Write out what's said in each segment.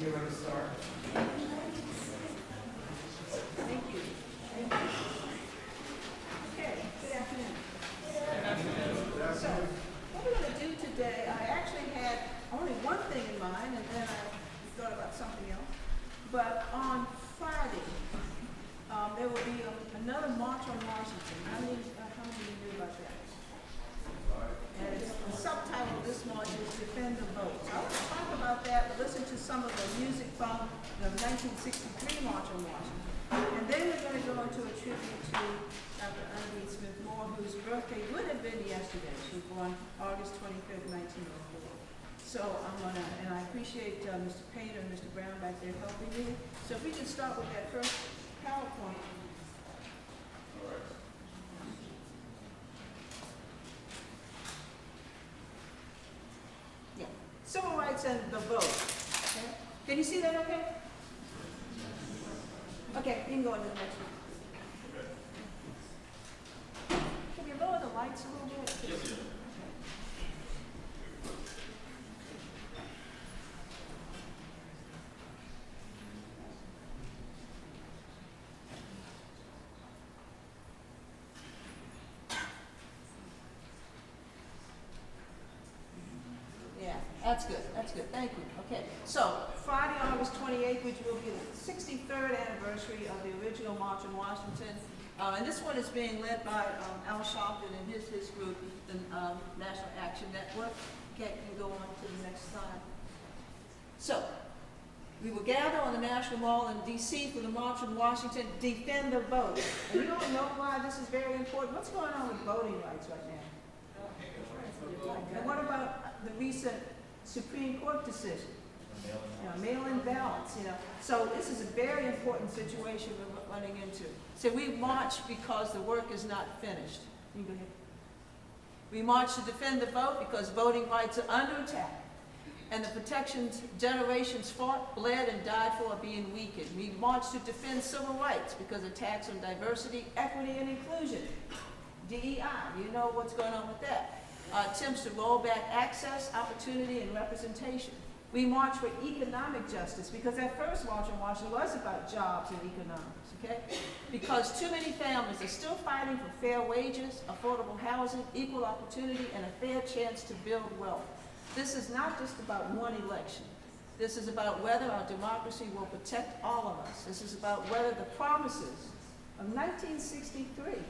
You're going to start. Thank you. Thank you. Okay, good afternoon. So, what we're going to do today, I actually had only one thing in mind, and then I thought about something else. But on Friday, there will be another march on Washington. How many of you knew about that? And the subtitle of this march is Defend the Vote. So I want to talk about that, but listen to some of the music from the 1963 March on Washington. And then we're going to go into a tribute to Dr. Undine Smith Moore, whose birthday would have been yesterday. She was born August 25th, 1904. So I'm going to, and I appreciate Mr. Painter and Mr. Brown back there helping me. So if we can start with that first PowerPoint. All right. Yeah. Civil rights and the vote. Okay. Can you see that okay? Okay, you can go into the next one. Can we lower the lights a little bit? Yes, sir. Yeah, that's good, thank you. Okay, so Friday, August 28th, which will be the 63rd anniversary of the original March on Washington. And this one is being led by Al Sharpton and his group, the National Action Network. Okay, you can go on to the next slide. So, we will gather on the National Mall in D.C. for the March on Washington, defend the vote. And you don't know why this is very important. What's going on with voting rights right now? And what about the recent Supreme Court decision? Mail-in ballots, So this is a very important situation we're running into. So we march because the work is not finished. You go ahead. We march to defend the vote because voting rights are under attack. And the protections generations fought, bled, and died for are being weakened. We march to defend civil rights because attacks on diversity, equity, and inclusion. DEI, you know what's going on with that. Attempts to roll back access, opportunity, and representation. We march for economic justice because that first March on Washington was about jobs and economics, okay? Because too many families are still fighting for fair wages, affordable housing, equal opportunity, and a fair chance to build wealth. This is not just about one election. This is about whether our democracy will protect all of us. This is about whether the promises of 1963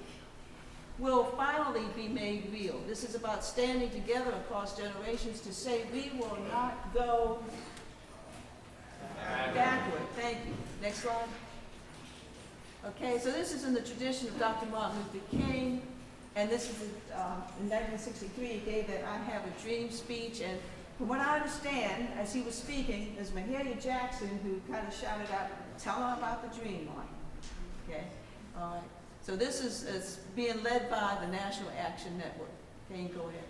will finally be made real. This is about standing together across generations to say we will not go backward. Thank you. Next slide. Okay, so this is in the tradition of Dr. Martin Luther King, and this is in 1963 he gave that I Have a Dream speech, and from what I understand, as he was speaking, there's Mahalia Jackson who kind of shouted out, "Tell them about the dream, Martin." Okay, all right. So this is being led by the National Action Network. Okay, go ahead.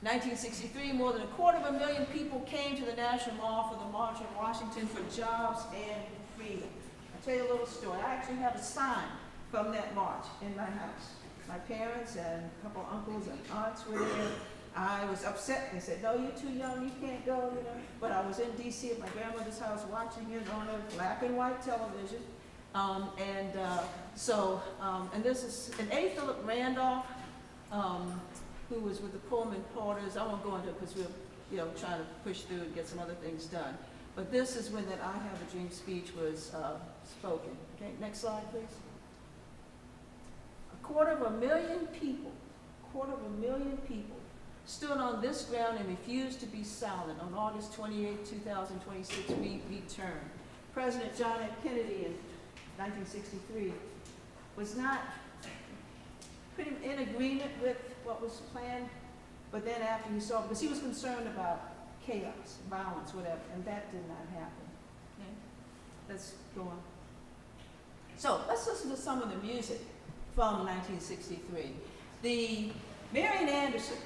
1963, more than 250,000 people came to the National Mall for the March on Washington for jobs and freedom. I'll tell you a little story. I actually have a sign from that march in my house. My parents and a couple of uncles and aunts were there. I was upset. They said, "No, you're too young, you can't go," But I was in D.C. at my grandmother's house watching it on a black and white television. And this is, and A. Philip Randolph, who was with the Pullman Porters. I won't go into it because we're, trying to push through and get some other things done. But this is when that I Have a Dream speech was spoken. Okay, next slide, please. 250,000 people stood on this ground and refused to be silent. On August 28, 2026, we returned. President John F. Kennedy in 1963 was not pretty in agreement with what was planned, but then after he saw, because he was concerned about chaos, violence, whatever, and that did not happen. Okay? Let's go on. So let's listen to some of the music from 1963. The Marian Anderson.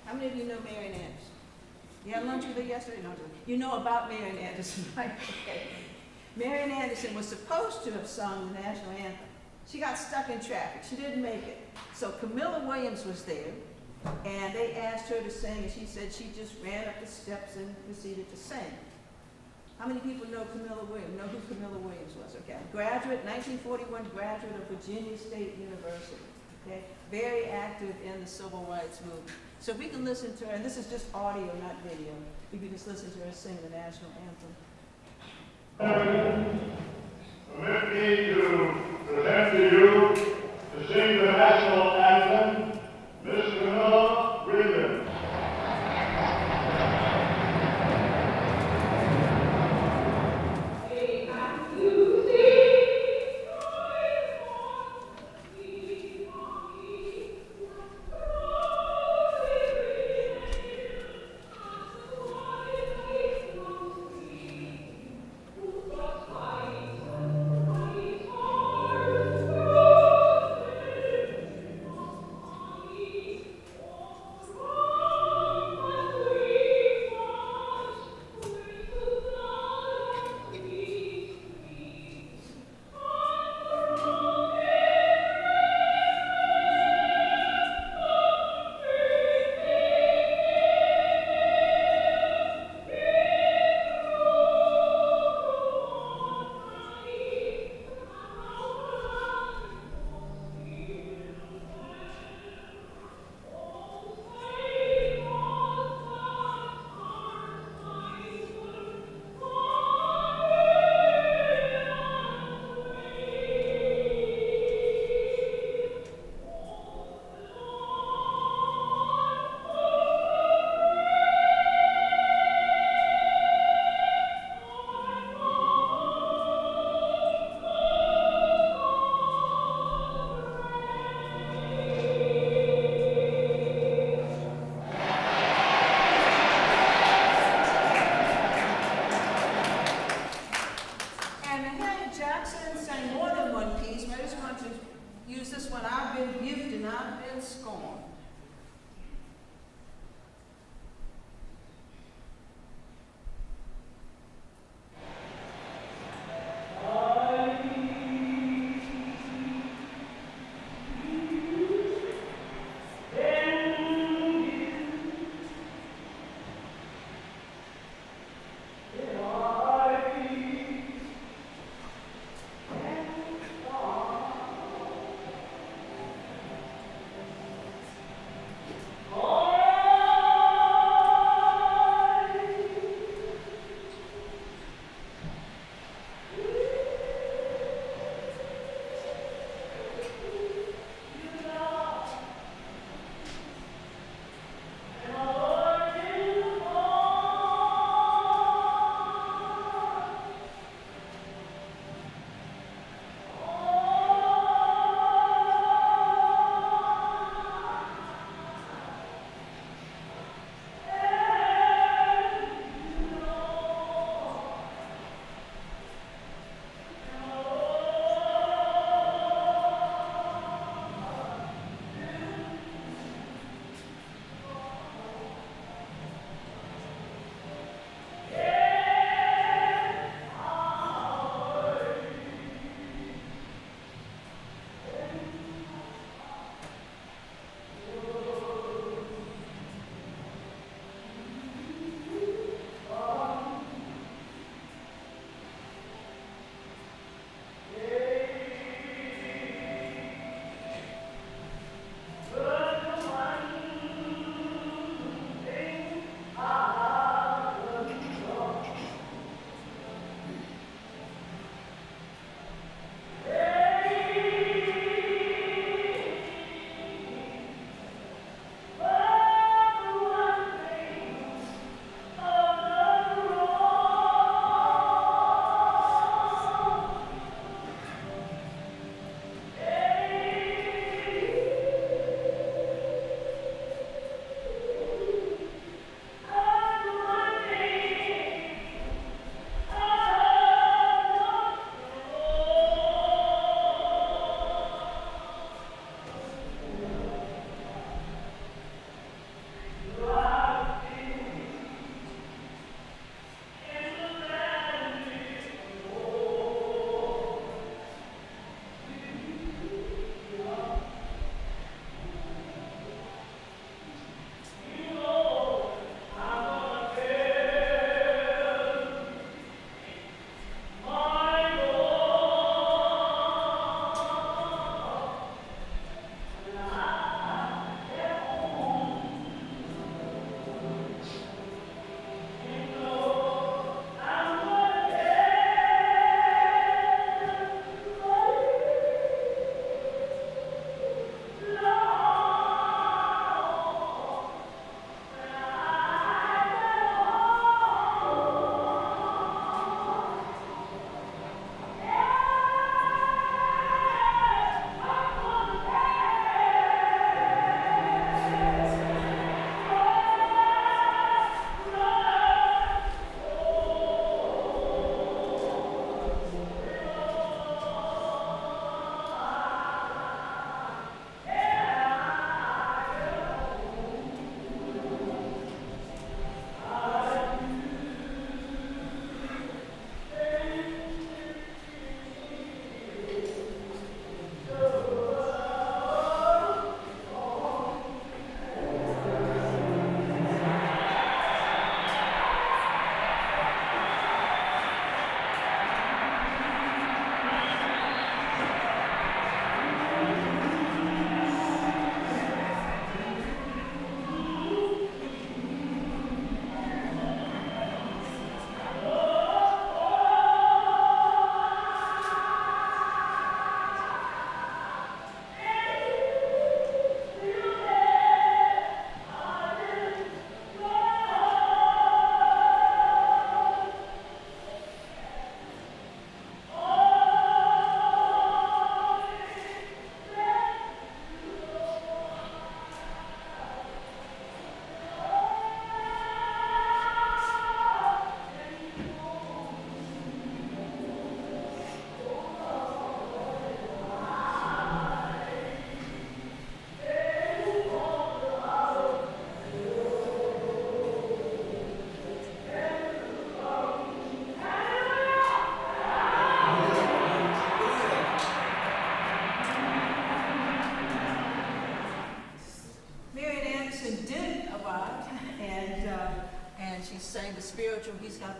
How many of you know Marian Anderson? You had lunch with her yesterday? No, you know about Marian Anderson, right? Okay. Marian Anderson was supposed to have sung the national anthem. She got stuck in traffic. She didn't make it. So Camilla Williams was there, And they asked her to sing, and she said she just ran up the steps and proceeded to sing. How many people know Camilla Williams? Know who Camilla Williams was? Okay, graduate, 1941 graduate of Virginia State University. Okay, very active in the civil rights movement. So we can listen to her, and this is just audio, not video. We can just listen to her sing the national anthem. Permit me to present to you to sing the national anthem, Miss Camilla Williams. Thank you.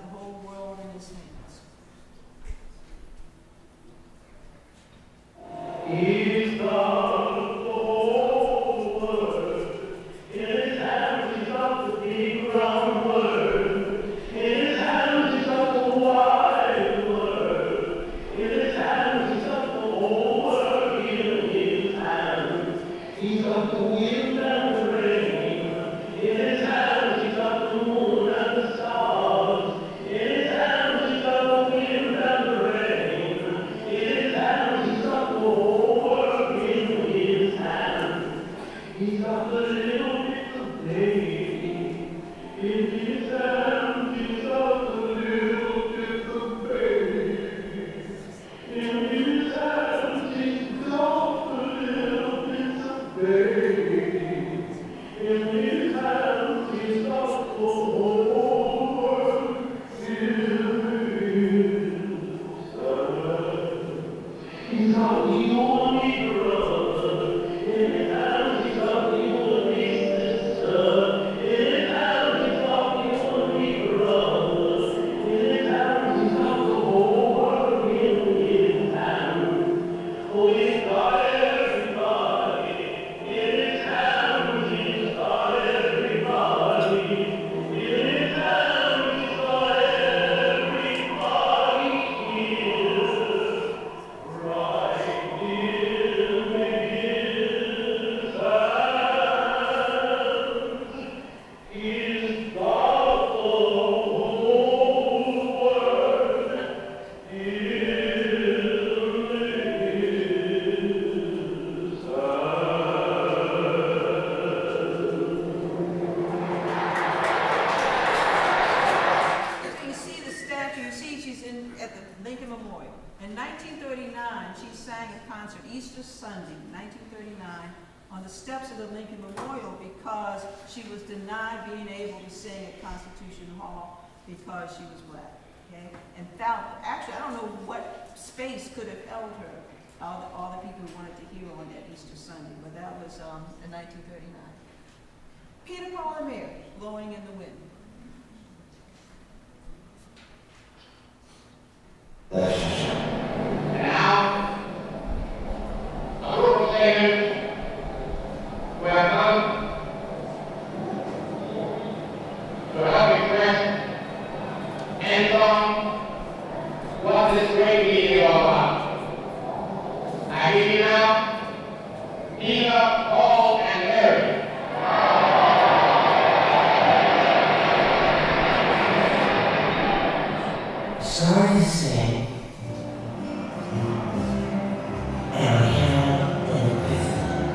the whole world in his hands. He's got the whole world in his hands. He's got the big round world in his hands. He's got the wide world in his hands. He's got the whole world in his hands. He's got the wind and the rain in his hands. He's got the moon and the stars in his hands. He's got the wind and the rain in his hands. He's got the whole world in his hands. He's got the little bit of baby in his hands. He's got the little bit of baby in his hands. He's got the little bits of baby in his hands. He's got the whole world in his hands. He's got the only brother in his hands. He's got the only sister in his hands. He's got the only brother in his hands. He's got the whole world in his hands. Oh, he's got everybody in his hands. He's got everybody in his hands. He's got everybody here. Right in his hands. He's got the whole world in his hands. You see the statue, you see she's at the Lincoln Memorial. In 1939, she sang a concert Easter Sunday, 1939, on the steps of the Lincoln Memorial because she was denied being able to sing at Constitution Hall because she was black. Okay? And actually, I don't know what space could have held her, all the people who wanted to hear on that Easter Sunday, but that was in 1939. Peter, Paul, and Mary, Blowing in the Wind. Now, a group of singers will come to help express and song what this great meeting is all about. I give you now Peter, Paul, and Mary. Sorry to say, and I had an epiphany.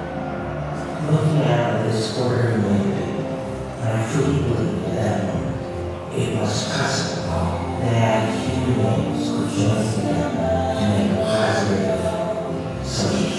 Looking out of this ordinary window, and I truly believe at that moment it was possible that human beings could join together to make a positive solution.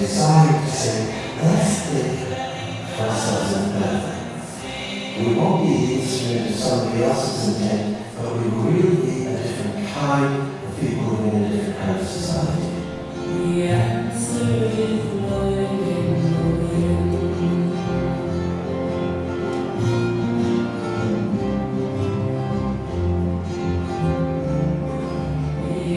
Desire to say, let's think for ourselves in better. We won't be the instrument of somebody else's intent, but we will really be a different kind of people living in a different kind of society. The answer is blowing in the wind. The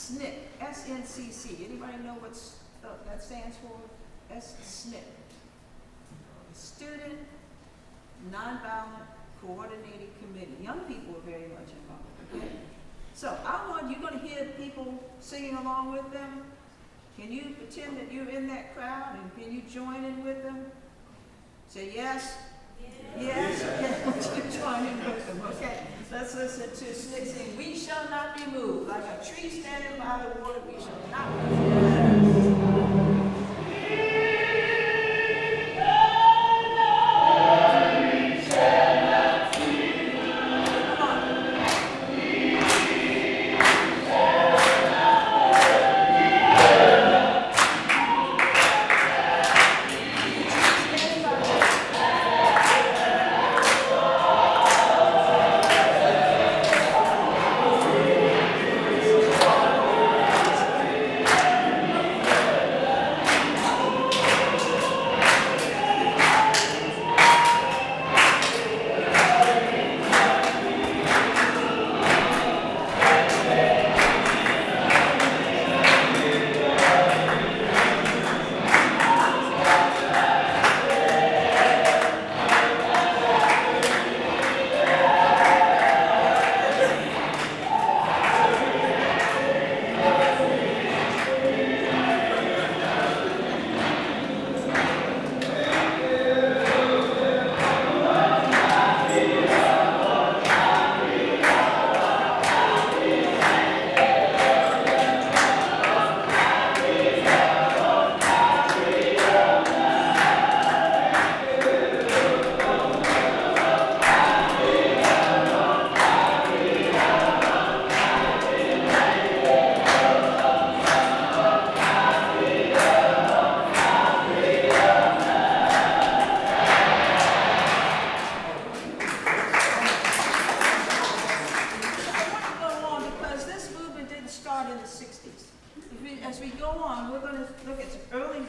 SNCC, S-N-C-C. Anybody know what that stands for? SNCC. Student Nonviolent Coordinating Committee. Young people are very much involved, okay? So you're gonna hear people singing along with them. Can you pretend that you're in that crowd and can you join in with them? Say yes? Yes? Okay, you join in with them, okay? Let's listen to SNCC sing, "We shall not be moved, like a tree standing by the water, we shall not be moved." As we go on, we're going to look at some early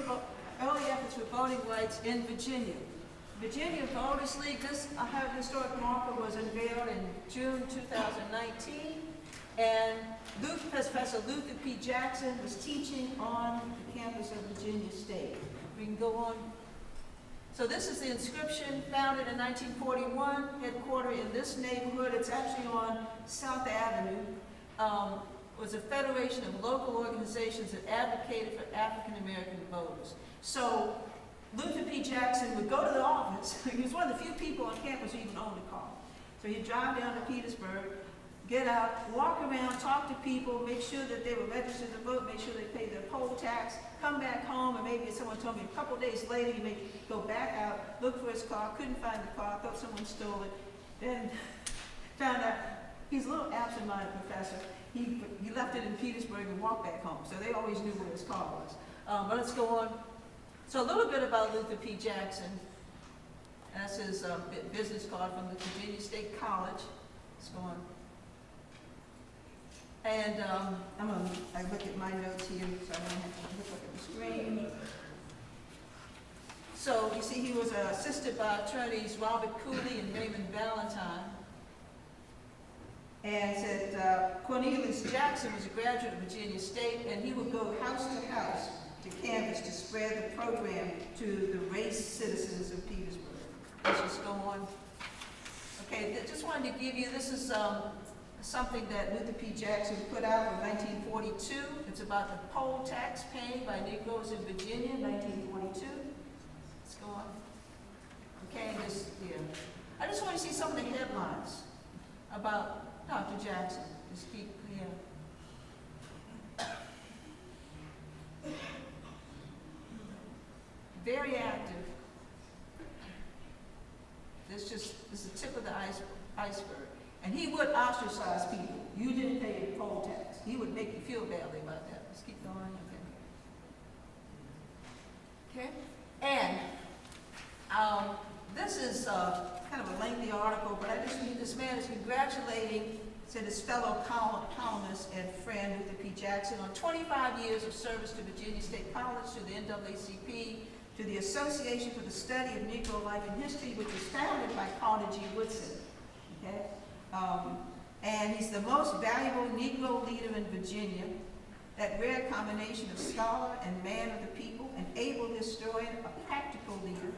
efforts for voting rights in Virginia. Virginia Voters League, this historic marker was unveiled in June 2019, and Professor Luther P. Jackson was teaching on the campus of Virginia State. We can go on. So this is the inscription, founded in 1941, headquartered in this neighborhood. It's actually on South Avenue. Was a federation of local organizations that advocated for African American voters. So Luther P. Jackson would go to the office. He was one of the few people on campus who even owned a car. So he'd drive down to Petersburg, get out, walk around, talk to people, make sure that they were registered to vote, make sure they paid their poll tax, come back home, and maybe someone told me a couple days later he may go back out, look for his car, couldn't find the car, thought someone stole it, then found out he's a little absent-minded professor. He left it in Petersburg and walked back home, so they always knew where his car was. But let's go on. So a little bit about Luther P. Jackson. That's his business card from the Virginia State College. Let's go on. And I look at my notes here, so I don't have to look at the screen. So you see he was assisted by attorneys Robert Cooley and Raymond Valentine. And said Cornelius Jackson was a graduate of Virginia State, and he would go house to house to canvass to spread the program to the race citizens of Petersburg. Let's just go on. Okay, just wanted to give you, this is something that Luther P. Jackson put out in 1942. It's about the poll tax paid by Negroes in Virginia in 1942. Let's go on. Okay, I just want to see some of the headlines about Dr. Jackson. Just keep clear. Very active. This is the tip of the iceberg. And he would ostracize people. You didn't pay your poll tax. He would make you feel badly about that. Let's keep going. Okay? And this is kind of a lengthy article, but I just read this man is congratulating, said his fellow columnist and friend Luther P. Jackson on 25 years of service to Virginia State College, to the NAACP, to the Association for the Study of Negro Life and History, which was founded by Carter G. Woodson. Okay? And he's the most valuable Negro leader in Virginia. that rare combination of scholar and man of the people, an able historian, a practical leader.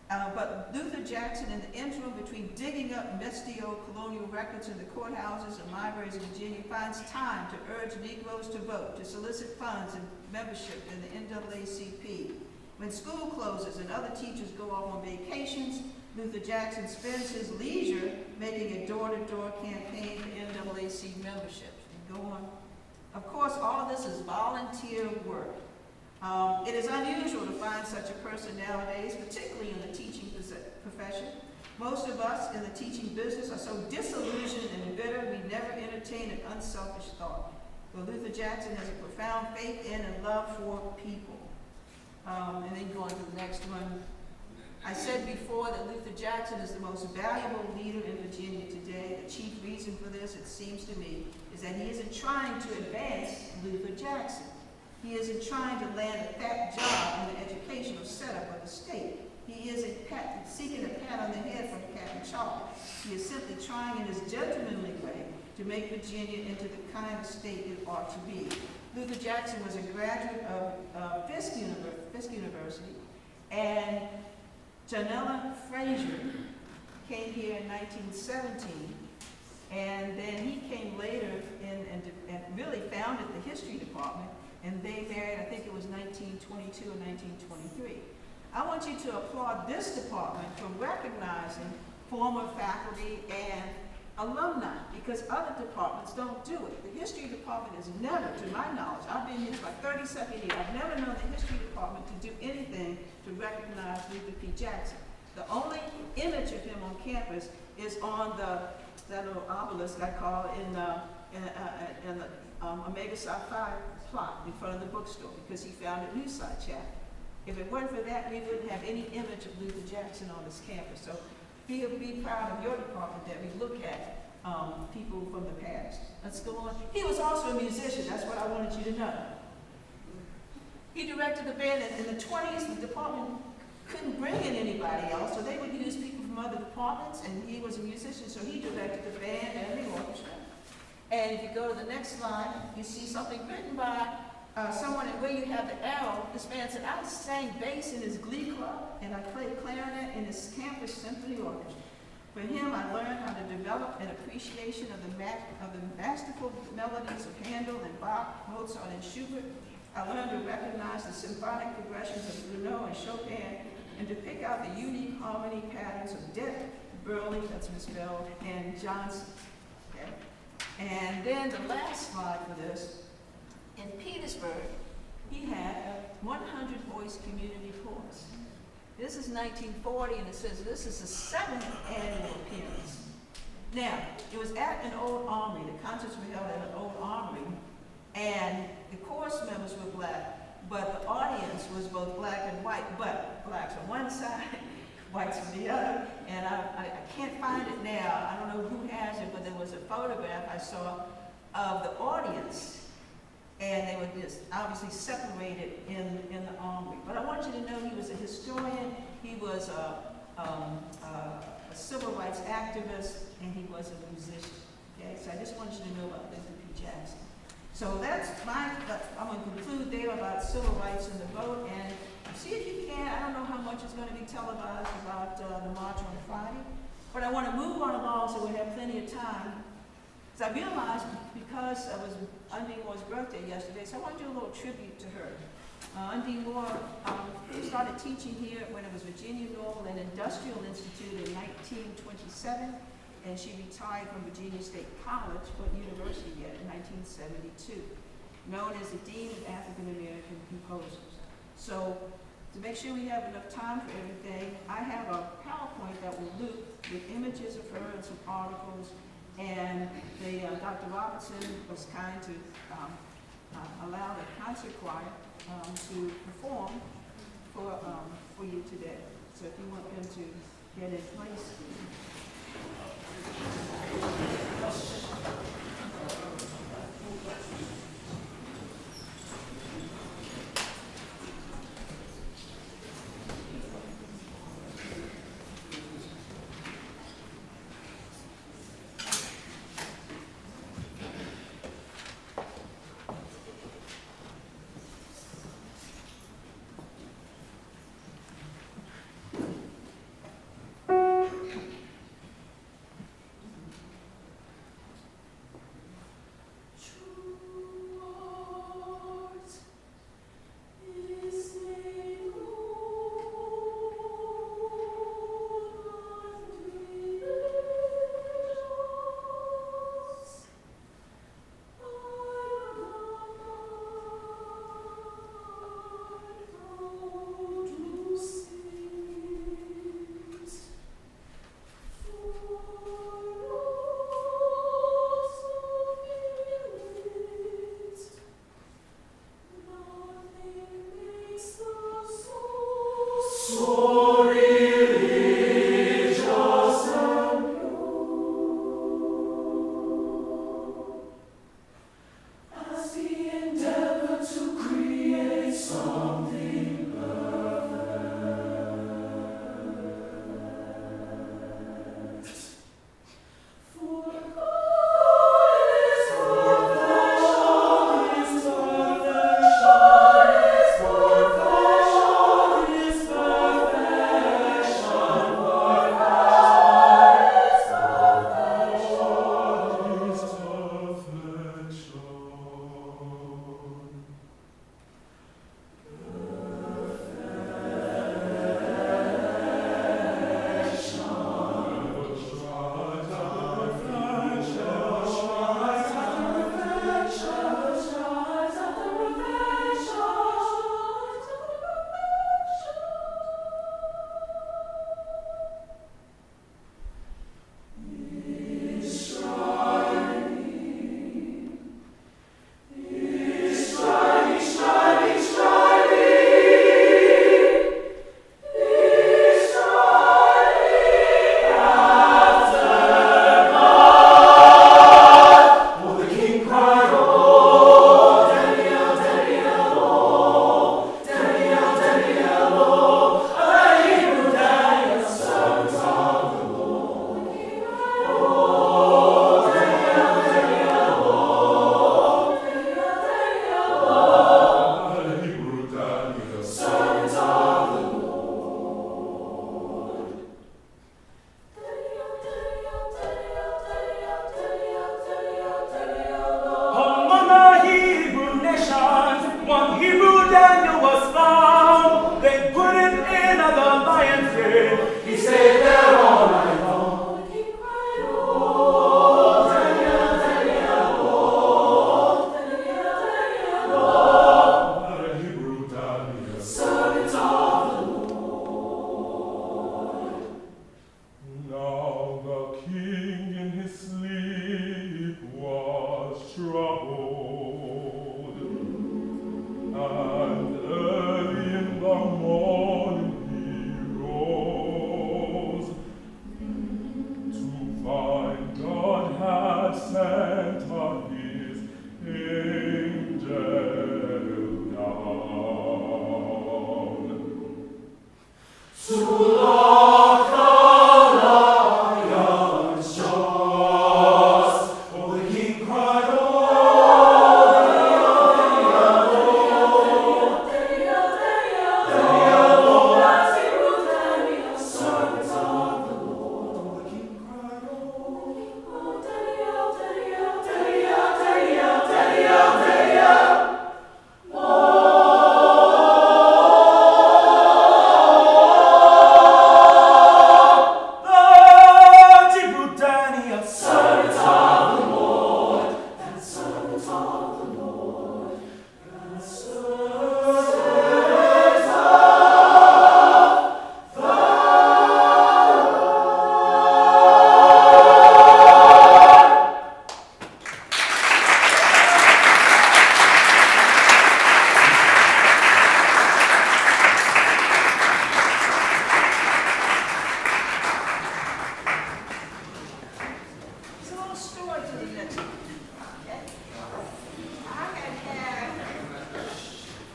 But Luther Jackson, in the interim between digging up Mestio colonial records in the courthouses and libraries of Virginia, finds time to urge Negroes to vote, to solicit funds and membership in the NAACP. When school closes and other teachers go off on vacations, Luther Jackson spends his leisure making a door-to-door campaign for NAAC membership. Go on. Of course, all of this is volunteer work. It is unusual to find such a person nowadays, particularly in the teaching profession. Most of us in the teaching business are so disillusioned and bitter we never entertain an unselfish thought. But Luther Jackson has a profound faith in and love for people. And then going to the next one. I said before that Luther Jackson is the most valuable leader in Virginia today. The chief reason for this, it seems to me, is that he isn't trying to advance Luther Jackson. He isn't trying to land a fat job in the educational setup of the state. He isn't seeking a pat on the head from Captain Charlie. He is simply trying in his gentlemanly way to make Virginia into the kind of state it ought to be. Luther Jackson was a graduate of Fisk University, and Janella Frazier came here in 1917, and then he came later and really founded the history department, and they married, I think it was 1922 or 1923. I want you to applaud this department for recognizing former faculty and alumni, because other departments don't do it. The history department is never, to my knowledge, I've been here for my 32nd year, I've never known the history department to do anything to recognize Luther P. Jackson. The only image of him on campus is on that little obelisk I call it in the Omega Psi Phi plot in front of the bookstore, because he founded Newside Chapel. If it weren't for that, we wouldn't have any image of Luther Jackson on this campus. So be proud of your department that we look at people from the past. Let's go on. He was also a musician. That's what I wanted you to know. He directed the band in the 20s. The department couldn't bring in anybody else, so they would use people from other departments, and he was a musician, so he directed the band and the orchestra. And if you go to the next slide, you see something written by someone, and where you have the arrow, this man said, I sang bass in his glee club, and I played clarinet in his campus symphony orchestra. For him, I learned how to develop an appreciation of the masterful melodies of Handel and Bach, Mozart, and Schubert. I learned to recognize the symphonic progressions of Gounod and Chopin, and to pick out the unique harmony patterns of Det, Burley, that's misspelled, and Johnson. Okay? And then the last slide for this, in Petersburg, he had a 100-voice community chorus. This is 1940, and it says this is the 7th annual appearance. Now, it was at an old armory. The concerts were held at an old armory, and the chorus members were black, but the audience was both black and white, but blacks on one side, whites on the other, and I can't find it now. I don't know who has it, but there was a photograph I saw of the audience, and they were just obviously separated in the armory. But I want you to know he was a historian, he was a civil rights activist, and he was a musician. Okay, so I just want you to know about Luther P. Jackson. So I'm going to conclude there about civil rights and the vote, and see if you can. I don't know how much is going to be televised about the march on Friday, but I want to move on along so we have plenty of time. So I realized, because it was Undine Moore's birthday yesterday, so I want to do a little tribute to her. Undine Moore started teaching here when it was Virginia Normal and Industrial Institute in 1927, and she retired from Virginia State College, but university yet, in 1972, known as the Dean of African American Composers. So to make sure we have enough time for everything, I have a PowerPoint that will loop with images of her and some articles. And Dr. Robertson was kind to allow the concert choir to perform for you today. So if you want them to get in place. and early in the morning he rose to find God had sent his angel down to lock the lion's jaws. Oh, the king cried, oh, servants of the Lord. Oh, the king cried, oh, servants of the Lord, and servants of the Lord, and servants of the There's a little story to the next one. Okay? I had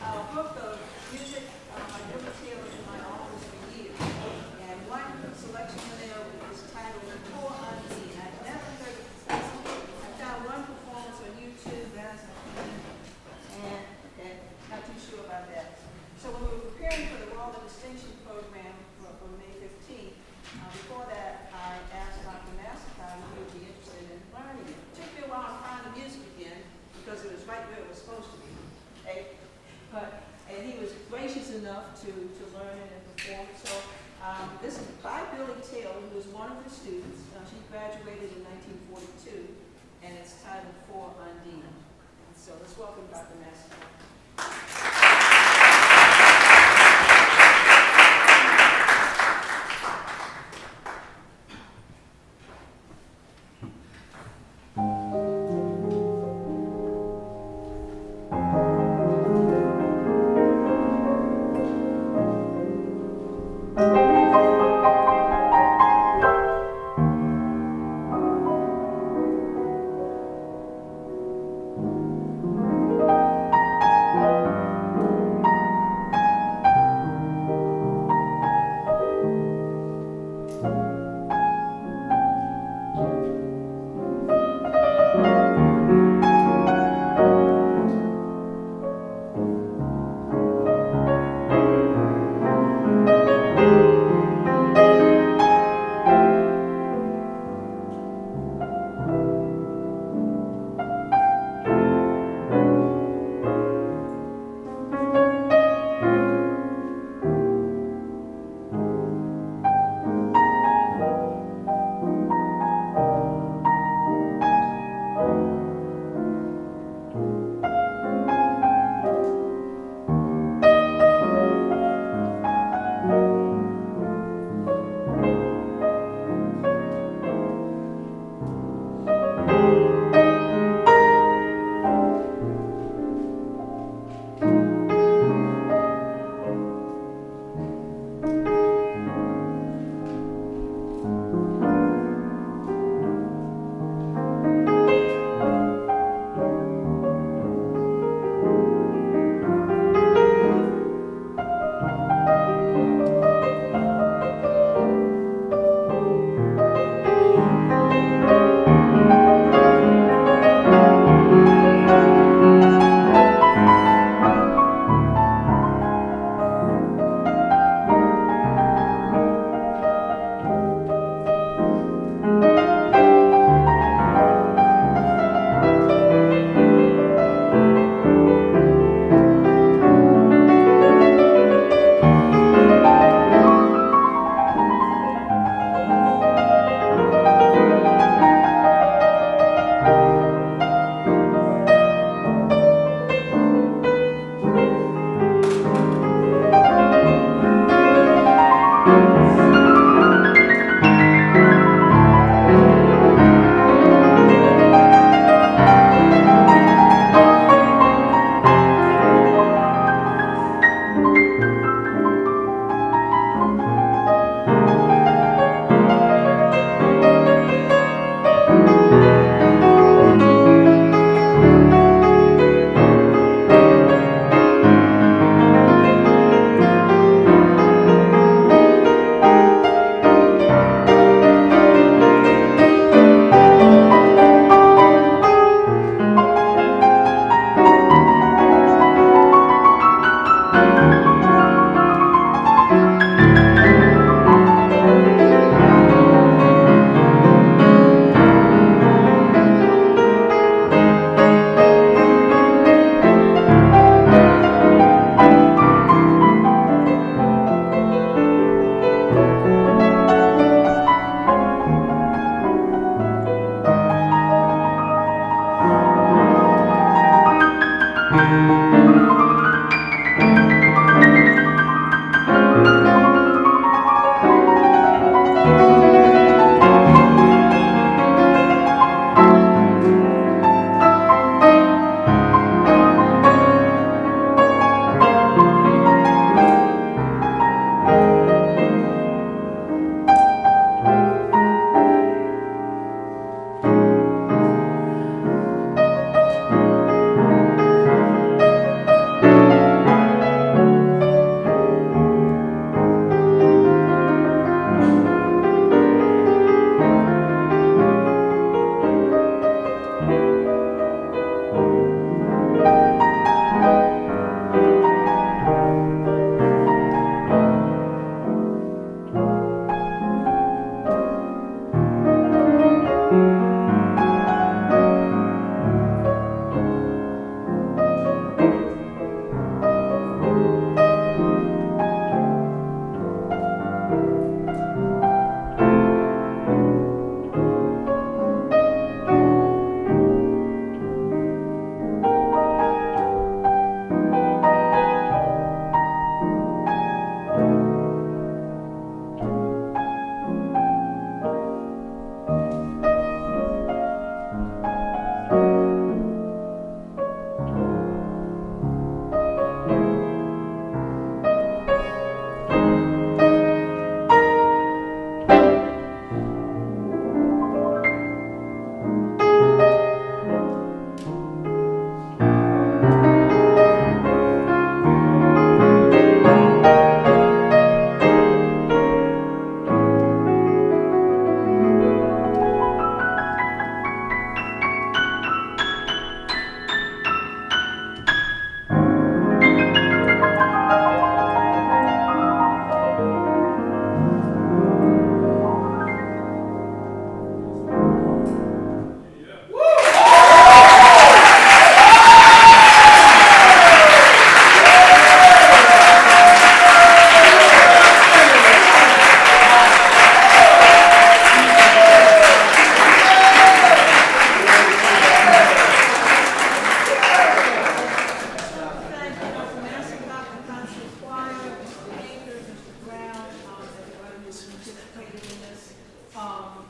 a book of music by Billy Taylor in my office for years. And one selection in there was titled For Undine. I'd never heard it before. I found one performance on YouTube, and not too sure about that. So when we were preparing for the World of Distinction program for May 15th, before that, I asked Dr. Massica if he would be interested in learning it. It took me a while to find the music again because it was right where it was supposed to be. Okay? And he was gracious enough to learn it and perform it. So this is by Billy Taylor, who was one of his students. She graduated in 1942, and it's titled For Undine. So let's welcome Dr. Massica.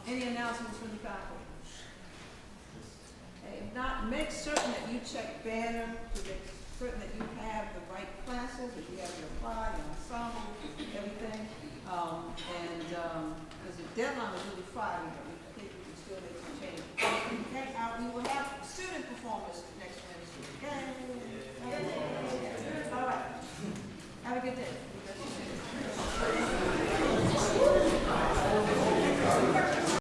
Any announcements from the faculty? Okay, if not, make certain that you check Banner to make certain that you have the right classes, if you have your apply, your ensemble, everything. Because the deadline was really Friday, but I think we can still make some changes. Okay, we will have student performance next Wednesday. Yay! All right. Have a good day.